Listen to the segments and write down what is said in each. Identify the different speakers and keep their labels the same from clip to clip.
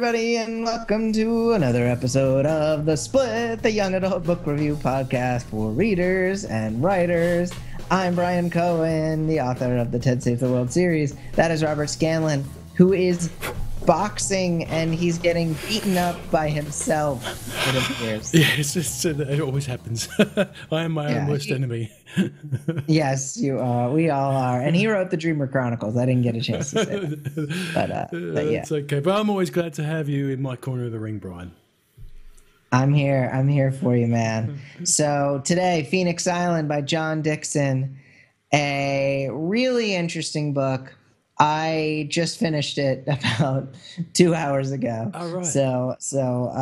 Speaker 1: everybody, and welcome to another episode of The Split, the young adult book review podcast for readers and writers. I'm Brian Cohen, the author of the TED Save the World series. That is Robert Scanlon, who is boxing, and he's getting beaten up by himself, it appears.
Speaker 2: Yes, it always happens. I am my own worst enemy.
Speaker 1: Yes, we all are. And he wrote the Dreamer Chronicles. I didn't get a chance to say that. But yeah.
Speaker 2: It's okay. But I'm always glad to have you in my corner of the ring, Brian.
Speaker 1: I'm here for you, man. So today, Phoenix Island by John Dixon, a really interesting book. I just finished it about 2 hours ago.
Speaker 2: All right.
Speaker 1: So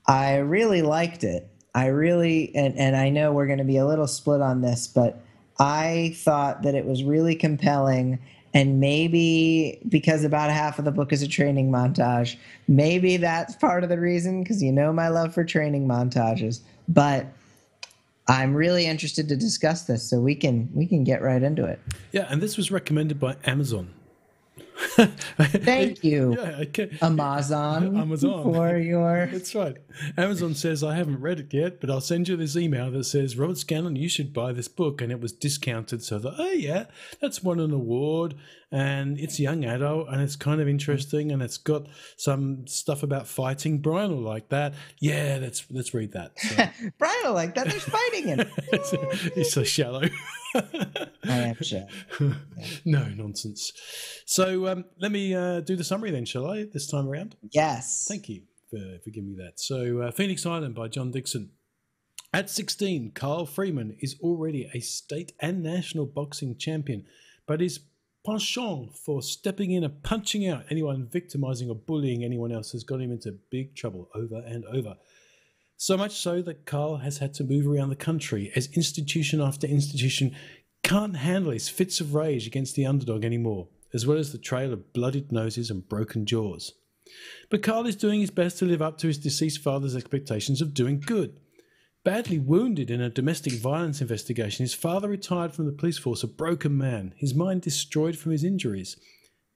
Speaker 1: I really liked it. I really, and I know we're going to be a little split on this, but I thought that it was really compelling. And maybe because about half of the book is a training montage, maybe that's part of the reason, because you know my love for training montages. But I'm really interested to discuss this, so we can get right into it.
Speaker 2: Yeah, and this was recommended by Amazon.
Speaker 1: Thank you, Amazon. For your...
Speaker 2: That's right. Amazon says, I haven't read it yet, but I'll send you this email that says, Robert Scanlon, you should buy this book. And it was discounted. So I thought, oh, yeah, that's won an award. And it's young adult, and it's kind of interesting, and it's got some stuff about fighting. Brian will like that. Yeah, let's read that. So.
Speaker 1: Brian will like that. There's fighting in
Speaker 2: it. He's so shallow.
Speaker 1: I am shallow. Yeah.
Speaker 2: No, nonsense. So let me do the summary then, shall I, this time around?
Speaker 1: Yes.
Speaker 2: Thank you for giving me that. So Phoenix Island by John Dixon. At 16, Carl Freeman is already a state and national boxing champion, but his penchant for stepping in and punching out anyone victimizing or bullying anyone else has got him into big trouble over and over. So much so that Carl has had to move around the country as institution after institution can't handle his fits of rage against the underdog anymore, as well as the trail of bloodied noses and broken jaws. But Carl is doing his best to live up to his deceased father's expectations of doing good. Badly wounded in a domestic violence investigation, his father retired from the police force a broken man, his mind destroyed from his injuries.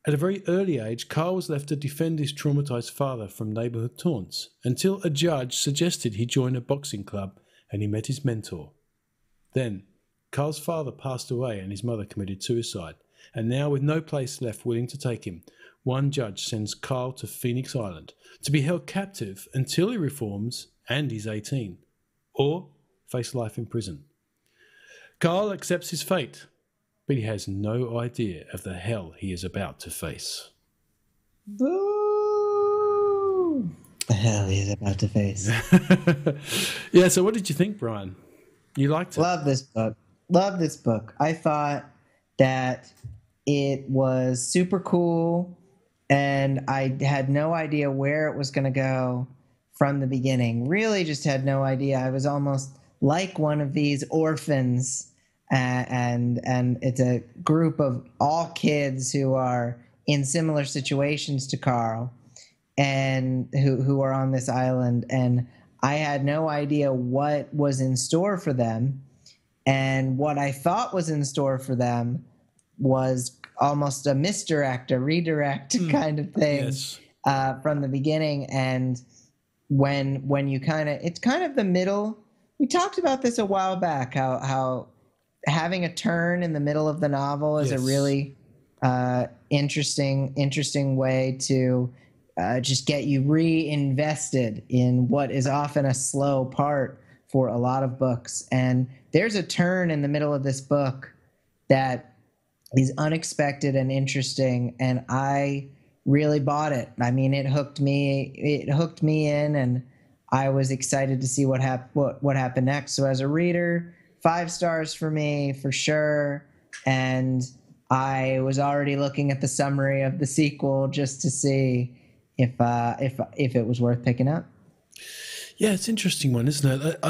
Speaker 2: At a very early age, Carl was left to defend his traumatized father from neighborhood taunts, until a judge suggested he join a boxing club and he met his mentor. Then, Carl's father passed away and his mother committed suicide, and now with no place left willing to take him, one judge sends Carl to Phoenix Island to be held captive until he reforms and he's 18. Or face life in prison. Carl accepts his fate, but he has no idea of the hell he is about to face.
Speaker 1: Boo! The hell he is about to face.
Speaker 2: Yeah, so what did you think, Brian? You liked it?
Speaker 1: Love this book. I thought that it was super cool, and I had no idea where it was going to go from the beginning. Really just had no idea. I was almost like one of these orphans, and it's a group of all kids who are in similar situations to Carl and who are on this island, and I had no idea what was in store for them, and what I thought was in store for them was almost a misdirect, a redirect kind of thing.
Speaker 2: Yes.
Speaker 1: From the beginning. And when you it's kind of the middle. We talked about this a while back, how having a turn in the middle of the novel is a really interesting way to just get you reinvested in what is often a slow part for a lot of books. And there's a turn in the middle of this book that is unexpected and interesting, and I really bought it. I mean, it hooked me in, and I was excited to see what happened next. So as a reader, 5 stars for me for sure. And I was already looking at the summary of the sequel just to see if it was worth picking up.
Speaker 2: Yeah, it's an interesting one, isn't it?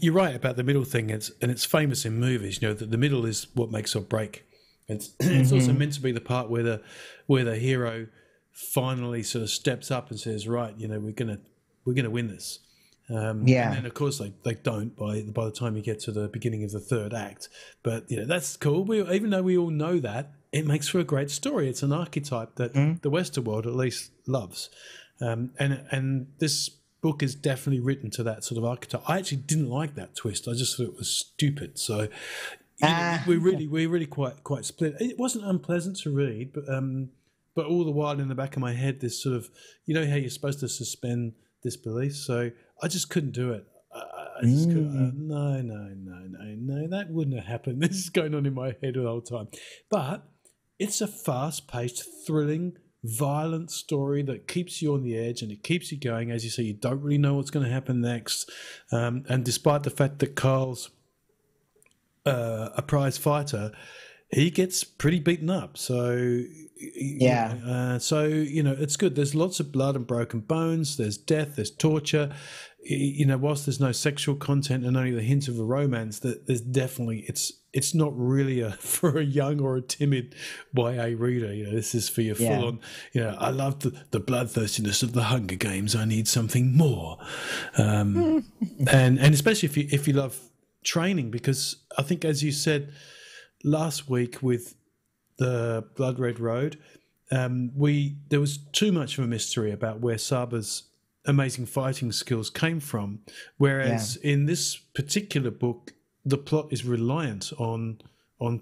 Speaker 2: You're right about the middle thing, and it's famous in movies. You know that the middle is what makes or break. It's also meant to be the part where the hero finally sort of steps up and says, "Right, you know, we're gonna win this." And then of course they don't by the time you get to the beginning of the third act. But you know that's cool. Even though we all know that, it makes for a great story. It's an archetype that the Western world at least loves, and this book is definitely written to that sort of archetype. I actually didn't like that twist. I just thought it was stupid. So we really quite split. It wasn't unpleasant to read, but all the while in the back of my head, this sort of, you know how you're supposed to suspend disbelief. So I just couldn't do it. I just couldn't, no, that wouldn't have happened. This is going on in my head the whole time. But it's a fast-paced, thrilling, violent story that keeps you on the edge and it keeps you going. As you say, you don't really know what's going to happen next. And despite the fact that Carl's a prize fighter, he gets pretty beaten up. So, it's good. There's lots of blood and broken bones. There's death. There's torture. Whilst there's no sexual content and only the hint of a romance, that there's definitely it's not really for a young or a timid YA reader. This is for your full on. I love the bloodthirstiness of the Hunger Games. I need something more, and especially if you love training, because I think, as you said last week with the Blood Red Road, there was too much of a mystery about where Saba's amazing fighting skills came from, whereas in this particular book the plot is reliant on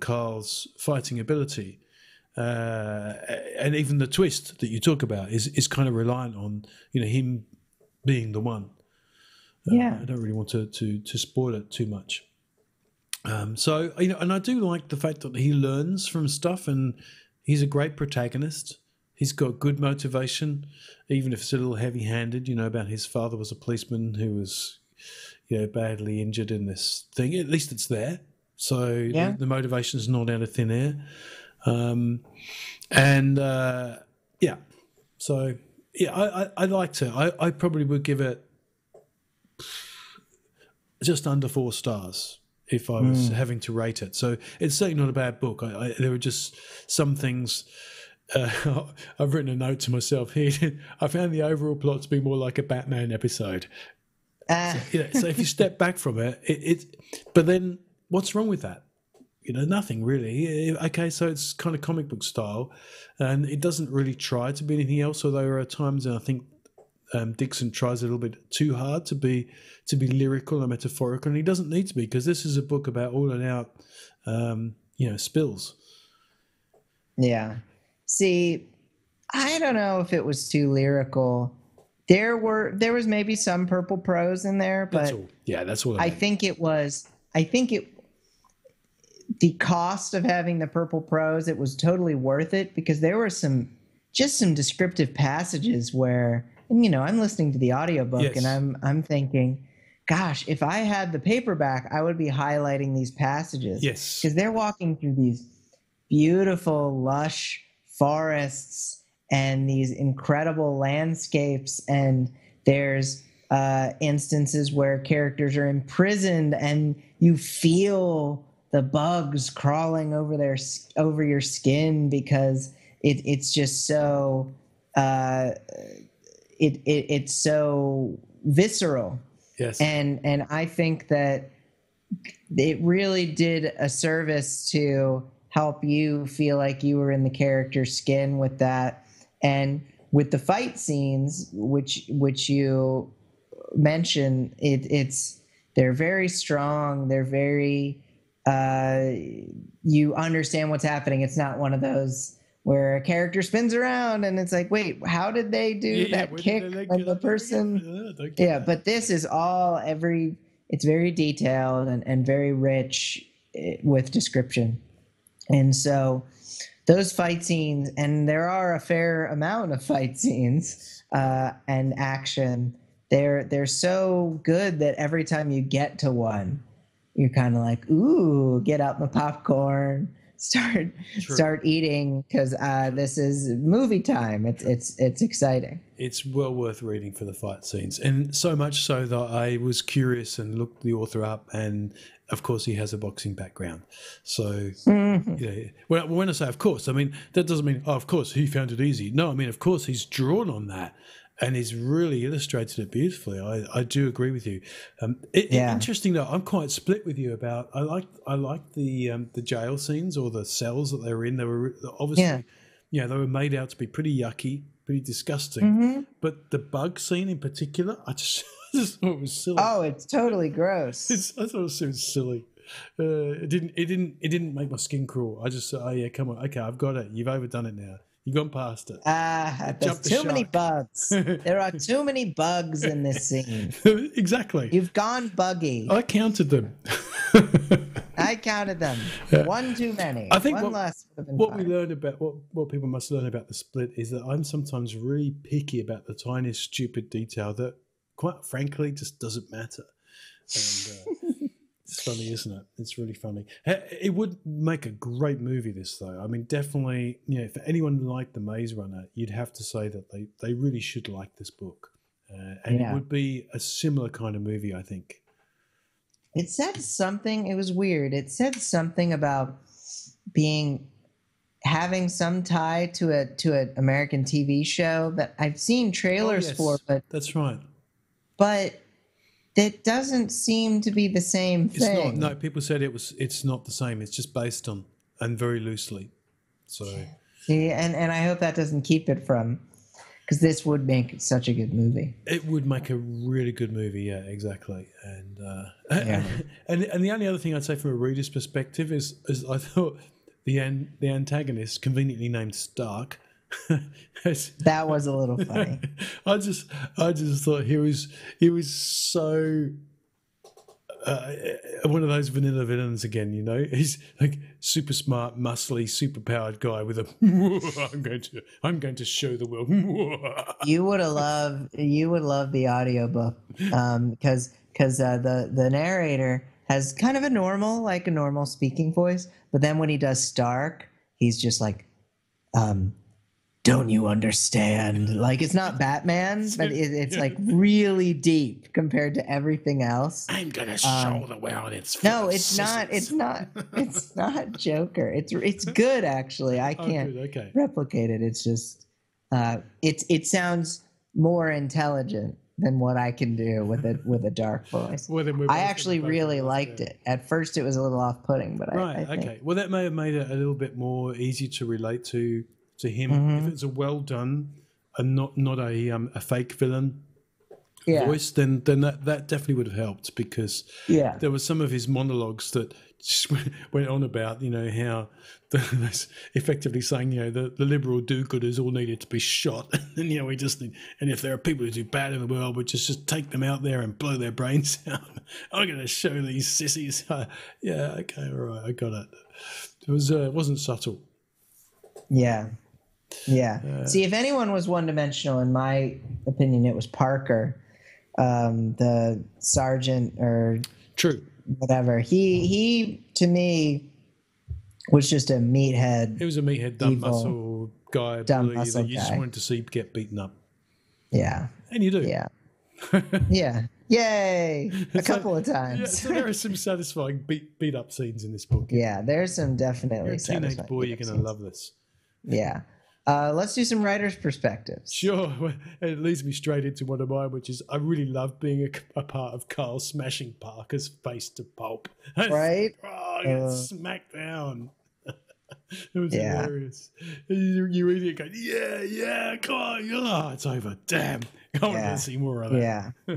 Speaker 2: Carl's fighting ability, and even the twist that you talk about is kind of reliant on him being the one. I don't really want to spoil it too much. So and I do like the fact that he learns from stuff, and he's a great protagonist. He's got good motivation, even if it's a little heavy-handed, about his father was a policeman who was, badly injured in this thing. At least it's there. So the motivation is not out of thin air. I liked it. I probably would give it just under 4 stars if I was having to rate it. So it's certainly not a bad book. There were just some things. I've written a note to myself here. I found the overall plot to be more like a Batman episode. So if you step back from it, but then what's wrong with that? Nothing really. Okay, so it's kind of comic book style, and it doesn't really try to be anything else. Although there are times, and I think Dixon tries a little bit too hard to be lyrical and metaphorical, and he doesn't need to be, because this is a book about all and out, spills.
Speaker 1: Yeah. See, I don't know if it was too lyrical. There was maybe some purple prose in there, but
Speaker 2: that's all.
Speaker 1: I think the cost of having the purple prose, it was totally worth it, because there were some descriptive passages where, I'm listening to the audiobook and I'm thinking, gosh, if I had the paperback, I would be highlighting these passages.
Speaker 2: Yes.
Speaker 1: Because they're walking through these beautiful, lush forests and these incredible landscapes, and there's instances where characters are imprisoned and you feel the bugs crawling over your skin, because it's just so it's so visceral.
Speaker 2: Yes.
Speaker 1: And I think that it really did a service to help you feel like you were in the character's skin with that. And with the fight scenes, which you mentioned, they're very strong. They're very you understand what's happening. It's not one of those where a character spins around and it's like, wait, how did they do that kick when the person? But this is it's very detailed and very rich with description. And so those fight scenes, and there are a fair amount of fight scenes and action, they're so good that every time you get to one, you're kind of like, ooh, get out my popcorn, start eating, because this is movie time. It's exciting.
Speaker 2: It's well worth reading for the fight scenes, and so much so that I was curious and looked the author up, and of course he has a boxing background. So when I say of course, I mean that doesn't mean of course he found it easy. No, I mean of course he's drawn on that. and he's really illustrated it beautifully. I do agree with you.
Speaker 1: Yeah.
Speaker 2: Interesting though, I'm quite split with you about. I like the jail scenes or the cells that they were in. They were obviously, they were made out to be pretty yucky, pretty disgusting.
Speaker 1: Mm-hmm.
Speaker 2: But the bug scene in particular, I just thought it was silly.
Speaker 1: Oh, it's totally gross.
Speaker 2: I thought it was silly. It didn't make my skin crawl. I just said, oh yeah, come on, okay, I've got it. You've overdone it now. You've gone past it.
Speaker 1: There's too many bugs. There are too many bugs in this scene.
Speaker 2: Exactly.
Speaker 1: You've gone buggy.
Speaker 2: I counted them.
Speaker 1: I counted them. One too many.
Speaker 2: I think
Speaker 1: one less would have been
Speaker 2: what
Speaker 1: fine.
Speaker 2: we learned about what people must learn about the split is that I'm sometimes really picky about the tiniest stupid detail that, quite frankly, just doesn't matter. And it's funny, isn't it? It's really funny. It would make a great movie, this though. I mean, definitely, for anyone like The Maze Runner, you'd have to say that they really should like this book, and it would be a similar kind of movie, I think.
Speaker 1: It said something. It was weird. It said something about having some tie to an American TV show that I've seen trailers for, but
Speaker 2: that's right.
Speaker 1: But it doesn't seem to be the same thing.
Speaker 2: It's not. No, people said it's not the same. It's just based on and very loosely. So
Speaker 1: see, and I hope that doesn't keep it from, because this would make such a good movie.
Speaker 2: It would make a really good movie, yeah, exactly. And and the only other thing I'd say from a reader's perspective is I thought the antagonist, conveniently named Stark.
Speaker 1: That was a little funny.
Speaker 2: I just thought he was so one of those vanilla villains again. He's like super smart, muscly, super powered guy with a I'm going to show the world. You would
Speaker 1: love the audiobook because the narrator has kind of a normal speaking voice, but then when he does Stark, he's just like, don't you understand? Like, it's not Batman, but it's like really deep compared to everything else.
Speaker 2: I'm gonna show the world it's
Speaker 1: not. It's not Joker. It's good, actually. I can't replicate it. It's just it sounds more intelligent than what I can do with a dark voice. I actually really liked it. At first, it was a little off-putting, but I think.
Speaker 2: Okay. Well, that may have made it a little bit more easy to relate to him. Mm-hmm. If it's a well done and not a fake villain voice, then that definitely would have helped, because there were some of his monologues that just went on about how effectively saying the liberal do-gooders all needed to be shot, and we just need, and if there are people who do bad in the world, we just take them out there and blow their brains out. I'm going to show these sissies. Yeah, okay, all right, I got it. It wasn't subtle.
Speaker 1: Yeah. See, if anyone was one-dimensional, in my opinion, it was Parker, the sergeant or
Speaker 2: true
Speaker 1: whatever. He to me was just a meathead.
Speaker 2: He was a meathead, dumb muscle guy, bully that you just wanted to see get beaten up.
Speaker 1: Yeah,
Speaker 2: and you do.
Speaker 1: Yeah, yeah. Yay! A couple of times.
Speaker 2: Yeah, so there are some satisfying beat up scenes in this book.
Speaker 1: Yeah, there's some definitely.
Speaker 2: You're a teenage boy, you're going to love this.
Speaker 1: Yeah. Let's do some writers' perspectives.
Speaker 2: Sure. It leads me straight into one of mine, which is I really love being a part of Carl smashing Parker's face to pulp.
Speaker 1: Right?
Speaker 2: Oh, get smacked down. It was hilarious. You read it going, yeah, come on. It's over. Damn. I want to see more of that.
Speaker 1: Yeah.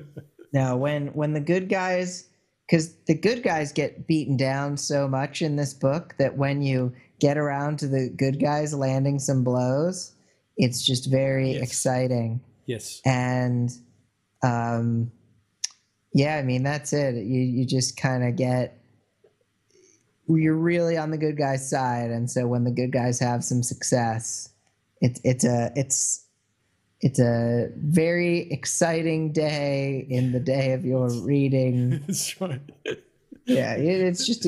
Speaker 1: Now, when the good guys, because the good guys get beaten down so much in this book that when you get around to the good guys landing some blows, it's just very exciting.
Speaker 2: Yes.
Speaker 1: And I mean, that's it. You just kind of you're really on the good guys' side, and so when the good guys have some success, it's a very exciting day in the day of your reading.
Speaker 2: That's right.
Speaker 1: Yeah, it's just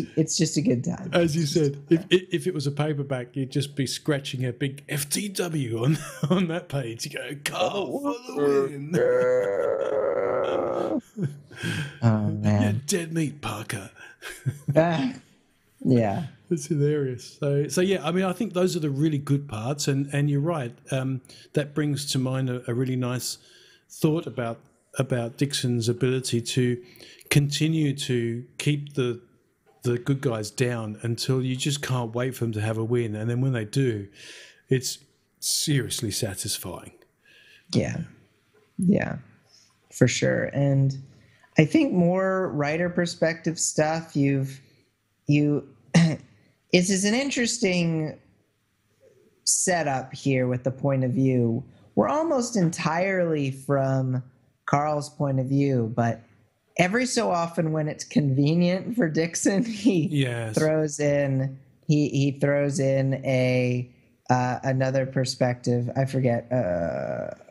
Speaker 1: a good time.
Speaker 2: As you said, if it was a paperback, you'd just be scratching a big FTW on that page. You go, Carl for the win.
Speaker 1: Oh man,
Speaker 2: you're dead meat, Parker.
Speaker 1: Yeah,
Speaker 2: it's hilarious. So yeah, I mean, I think those are the really good parts, and you're right. That brings to mind a really nice thought about Dixon's ability to continue to keep the good guys down until you just can't wait for them to have a win, and then when they do, it's seriously satisfying.
Speaker 1: Yeah, for sure. And I think more writer perspective stuff. This is an interesting setup here with the point of view. We're almost entirely from Carl's point of view, but every so often when it's convenient for Dixon, he throws in a another perspective. I forget.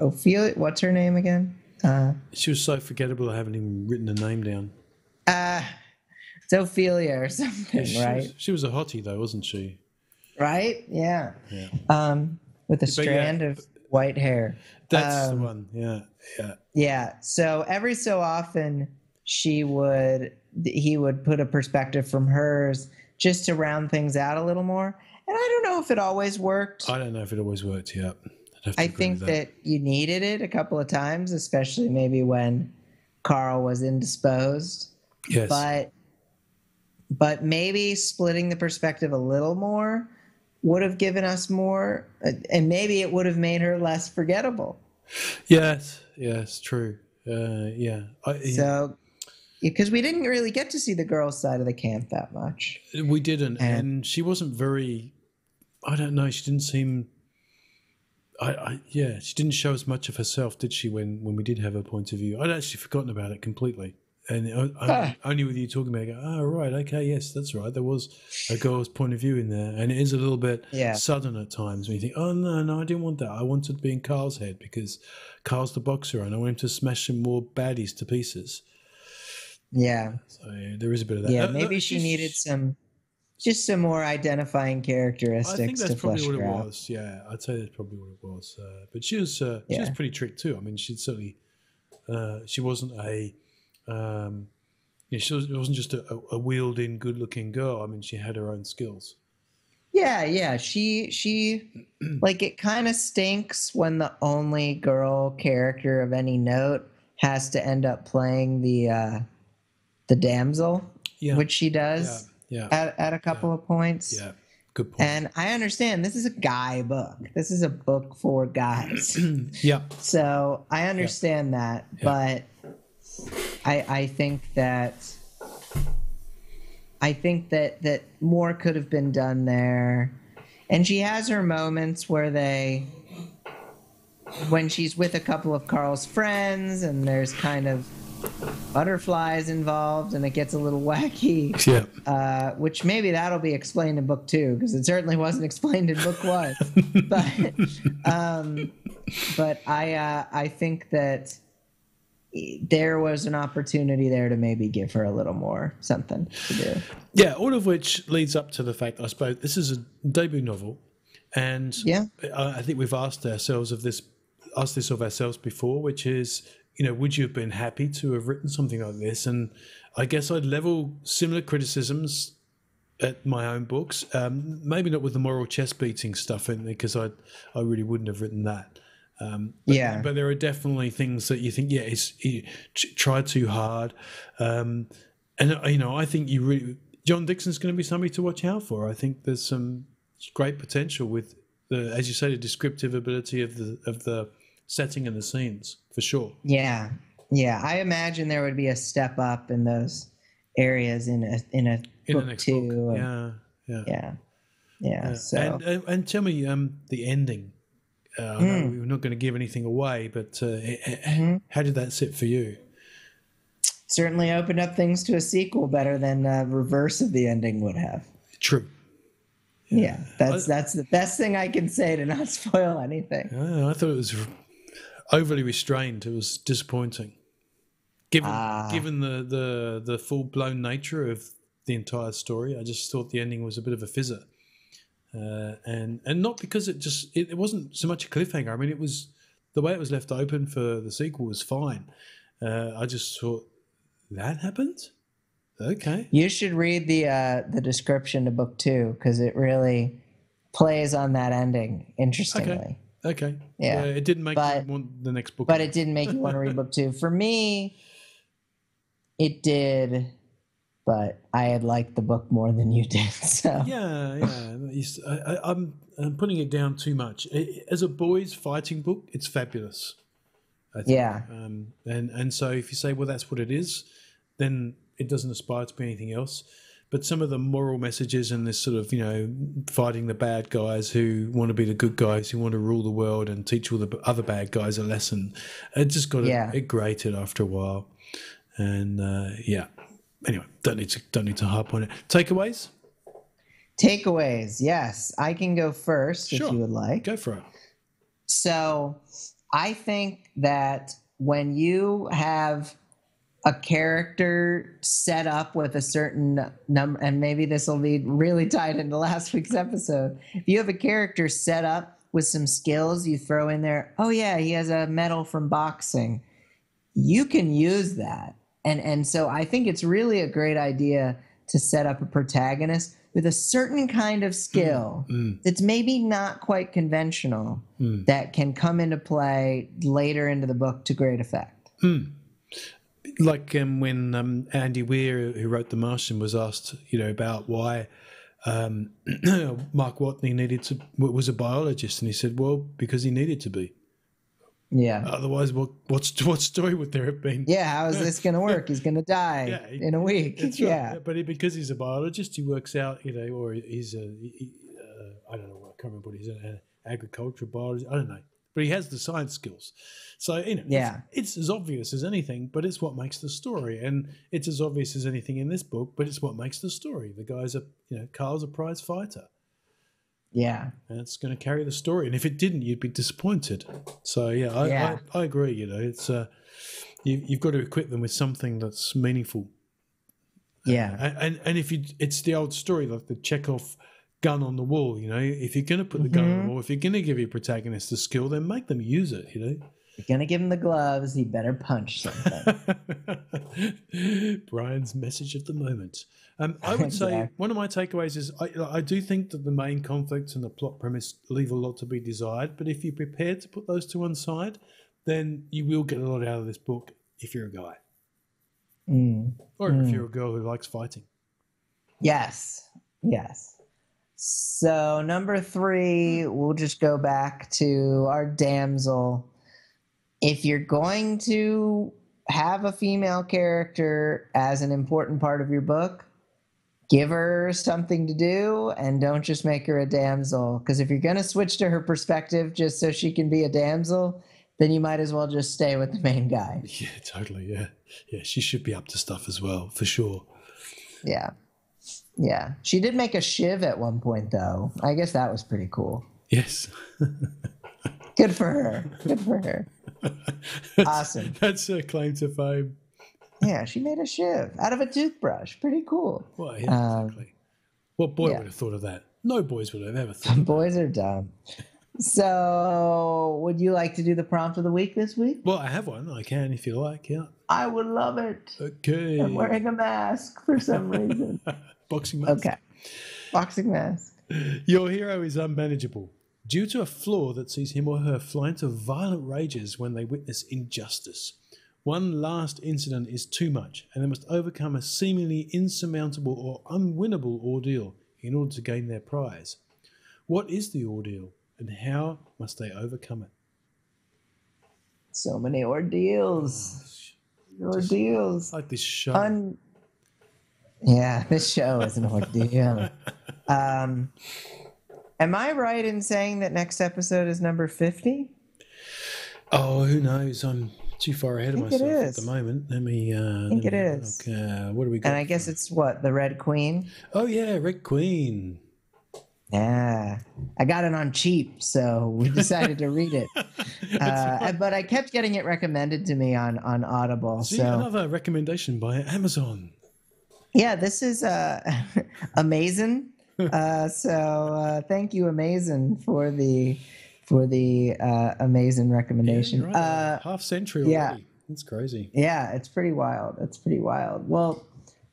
Speaker 1: Ophelia, what's her name again?
Speaker 2: She was so forgettable I haven't even written the name down.
Speaker 1: It's Ophelia or something, right?
Speaker 2: She was a hottie though, wasn't she?
Speaker 1: Right? Yeah. With a strand of white hair.
Speaker 2: That's the one. Yeah.
Speaker 1: Yeah. So every so often he would put a perspective from hers just to round things out a little more. And I don't know if it always worked.
Speaker 2: I don't know if it always worked. Yeah.
Speaker 1: I think that you needed it a couple of times, especially maybe when Carl was indisposed.
Speaker 2: Yes.
Speaker 1: But maybe splitting the perspective a little more would have given us more, and maybe it would have made her less forgettable.
Speaker 2: Yes, true.
Speaker 1: So, because we didn't really get to see the girls' side of the camp that much.
Speaker 2: We didn't, and she wasn't very. I don't know. She didn't seem. She didn't show as much of herself, did she? When we did have her point of view, I'd actually forgotten about it completely. And only with you talking about it, I go, oh, right, okay, yes, that's right. There was a girl's point of view in there. And it is a little bit sudden at times when you think, oh, no, I didn't want that. I wanted to be in Carl's head because Carl's the boxer and I want him to smash some more baddies to pieces.
Speaker 1: Yeah.
Speaker 2: So there is a bit of that.
Speaker 1: Yeah, maybe she needed some more identifying characteristics.
Speaker 2: I think that's probably what it
Speaker 1: out.
Speaker 2: was. Yeah, I'd say that's probably what it was. But she was pretty tricked too. I mean, she'd certainly, she wasn't a... she wasn't just a wheeled-in, good-looking girl. I mean, she had her own skills.
Speaker 1: Yeah. She like, it kind of stinks when the only girl character of any note has to end up playing the damsel, which she does at a couple of points.
Speaker 2: Yeah, good point.
Speaker 1: And I understand this is a guy book. This is a book for guys.
Speaker 2: Yeah.
Speaker 1: So I understand that, but I think that more could have been done there. And she has her moments when she's with a couple of Carl's friends and there's kind of butterflies involved and it gets a little wacky.
Speaker 2: Yeah.
Speaker 1: Which maybe that'll be explained in book 2 because it certainly wasn't explained in book 1. But I think that there was an opportunity there to maybe give her a little more something to do.
Speaker 2: Yeah, all of which leads up to the fact, I suppose, this is a debut novel, and I think we've asked this of ourselves before, which is, would you have been happy to have written something like this? And I guess I'd level similar criticisms at my own books, maybe not with the moral chest beating stuff in there, because I really wouldn't have written that. But there are definitely things that you think, he tried too hard. And, I think John Dixon's going to be somebody to watch out for. I think there's some great potential with as you say, the descriptive ability of the setting and the scenes, for sure. Yeah.
Speaker 1: I imagine there would be a step up in those areas in a book the next 2.
Speaker 2: Book.
Speaker 1: Yeah. So
Speaker 2: and tell me the ending. I know we're not going to give anything away, but how did that sit for you?
Speaker 1: Certainly opened up things to a sequel better than reverse of the ending would have.
Speaker 2: True.
Speaker 1: Yeah, that's the best thing I can say to not spoil anything.
Speaker 2: I thought it was overly restrained. It was disappointing, given the full blown nature of the entire story. I just thought the ending was a bit of a fizzer. And not because it wasn't so much a cliffhanger. I mean, it was the way it was left open for the sequel was fine. I just thought that happened. Okay,
Speaker 1: you should read the description to book 2 because it really plays on that ending interestingly.
Speaker 2: Okay.
Speaker 1: Yeah.
Speaker 2: It didn't make
Speaker 1: But-
Speaker 2: me want the next book.
Speaker 1: But it didn't make you want to read book 2. For me, it did, but I had liked the book more than you did. So
Speaker 2: Yeah. I'm putting it down too much. As a boys' fighting book, it's fabulous. I think.
Speaker 1: Yeah.
Speaker 2: And so if you say, well, that's what it is, then it doesn't aspire to be anything else. But some of the moral messages and this sort of, fighting the bad guys who want to be the good guys, who want to rule the world and teach all the other bad guys a lesson, it just it grated after a while. And anyway, don't need to harp on it. Takeaways?
Speaker 1: Takeaways, yes. I can go first if you would like.
Speaker 2: Go for it.
Speaker 1: So I think that when you have a character set up with a certain number, and maybe this will be really tied into last week's episode. If you have a character set up with some skills you throw in there, oh yeah, he has a medal from boxing, you can use that. And so I think it's really a great idea to set up a protagonist with a certain kind of skill that's maybe not quite conventional that can come into play later into the book to great effect.
Speaker 2: Like when Andy Weir, who wrote The Martian, was asked, about why Mark Watney was a biologist, and he said, well, because he needed to be.
Speaker 1: Yeah.
Speaker 2: Otherwise, what story would there have been?
Speaker 1: Yeah, how is this going to work? He's going to die in a week.
Speaker 2: That's
Speaker 1: yeah.
Speaker 2: Right. But because he's a biologist, he works out, or he's I don't know, I can't remember what he's an agricultural biologist. I don't know. But he has the science skills. So, it's as obvious as anything, but it's what makes the story. And it's as obvious as anything in this book, but it's what makes the story. The guy's Carl's a prize fighter.
Speaker 1: Yeah.
Speaker 2: And it's going to carry the story. And if it didn't, you'd be disappointed. So, I agree. It's you've got to equip them with something that's meaningful.
Speaker 1: Yeah.
Speaker 2: And it's the old story, like the Chekhov gun on the wall, if you're going to put the gun on the wall, if you're going to give your protagonist the skill, then make them use it,
Speaker 1: You're going to give him the gloves, he better punch something.
Speaker 2: Brian's message of the moment. I would say one of my takeaways is I do think that the main conflicts and the plot premise leave a lot to be desired, but if you're prepared to put those to one side, then you will get a lot out of this book if you're a guy. Or if you're a girl who likes fighting.
Speaker 1: Yes. So number 3, we'll just go back to our damsel. If you're going to have a female character as an important part of your book, give her something to do and don't just make her a damsel. Because if you're going to switch to her perspective just so she can be a damsel, then you might as well just stay with the main guy.
Speaker 2: Yeah, totally. Yeah, she should be up to stuff as well, for sure.
Speaker 1: Yeah. She did make a shiv at one point, though. I guess that was pretty cool.
Speaker 2: Yes.
Speaker 1: Good for her. Awesome.
Speaker 2: That's her claim to fame.
Speaker 1: Yeah, she made a shiv out of a toothbrush. Pretty cool.
Speaker 2: Well, yeah, exactly. What boy would have thought of that? No boys would have ever thought of that.
Speaker 1: Boys are dumb. So, would you like to do the prompt of the week this week?
Speaker 2: Well, I have one. I can if you like, yeah.
Speaker 1: I would love it.
Speaker 2: Okay.
Speaker 1: I'm wearing a mask for some reason.
Speaker 2: Boxing mask.
Speaker 1: Okay. Boxing mask.
Speaker 2: Your hero is unmanageable due to a flaw that sees him or her fly into violent rages when they witness injustice. One last incident is too much, and they must overcome a seemingly insurmountable or unwinnable ordeal in order to gain their prize. What is the ordeal, and how must they overcome it?
Speaker 1: So many ordeals.
Speaker 2: Like this show.
Speaker 1: Yeah, this show is an ordeal. Am I right in saying that next episode is number 50?
Speaker 2: Oh, who knows? I'm too far ahead of myself at the moment. I
Speaker 1: think it is.
Speaker 2: What do we got?
Speaker 1: And I guess it's what? The Red Queen?
Speaker 2: Oh, yeah, Red Queen.
Speaker 1: Yeah. I got it on cheap, so we decided to read it. But I kept getting it recommended to me on Audible.
Speaker 2: See,
Speaker 1: so
Speaker 2: another recommendation by Amazon.
Speaker 1: Yeah, this is amazing. So thank you, Amazing, for the amazing recommendation.
Speaker 2: Yeah, right. Half century already.
Speaker 1: Yeah.
Speaker 2: That's crazy.
Speaker 1: Yeah, it's pretty wild. Well,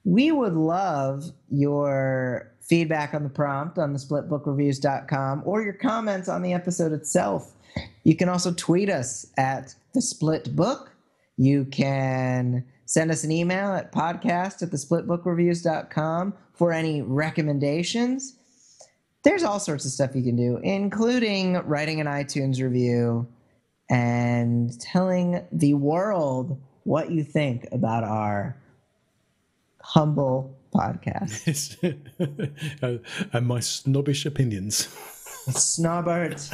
Speaker 1: we would love your feedback on the prompt on the splitbookreviews.com or your comments on the episode itself. You can also tweet us at The Split Book. You can send us an email at podcast@thesplitbookreviews.com for any recommendations. There's all sorts of stuff you can do, including writing an iTunes review and telling the world what you think about our humble podcast.
Speaker 2: And my snobbish opinions.
Speaker 1: Snobbert.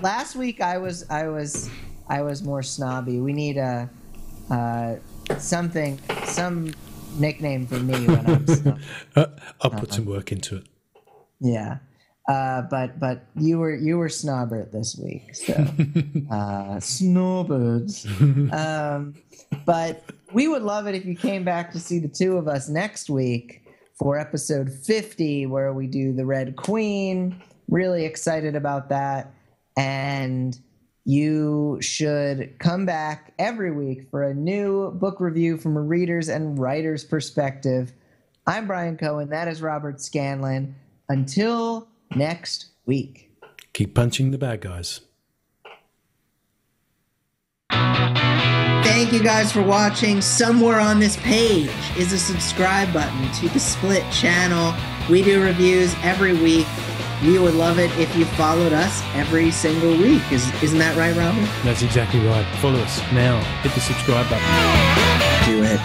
Speaker 1: Last week I was more snobby. We need some nickname for me when I'm snobby.
Speaker 2: I'll put some work into it.
Speaker 1: Yeah. But you were Snobbert this week, so Snowbirds. But we would love it if you came back to see the two of us next week for episode 50, where we do the Red Queen. Really excited about that, and you should come back every week for a new book review from a reader's and writer's perspective. I'm Brian Cohen. That is Robert Scanlon. Until next week.
Speaker 2: Keep punching the bad guys.
Speaker 1: Thank you guys for watching. Somewhere on this page is a subscribe button to the Split channel. We do reviews every week. We would love it if you followed us every single week. Isn't that right, Robert?
Speaker 2: That's exactly right. Follow us now. Hit the subscribe button.
Speaker 1: Do it.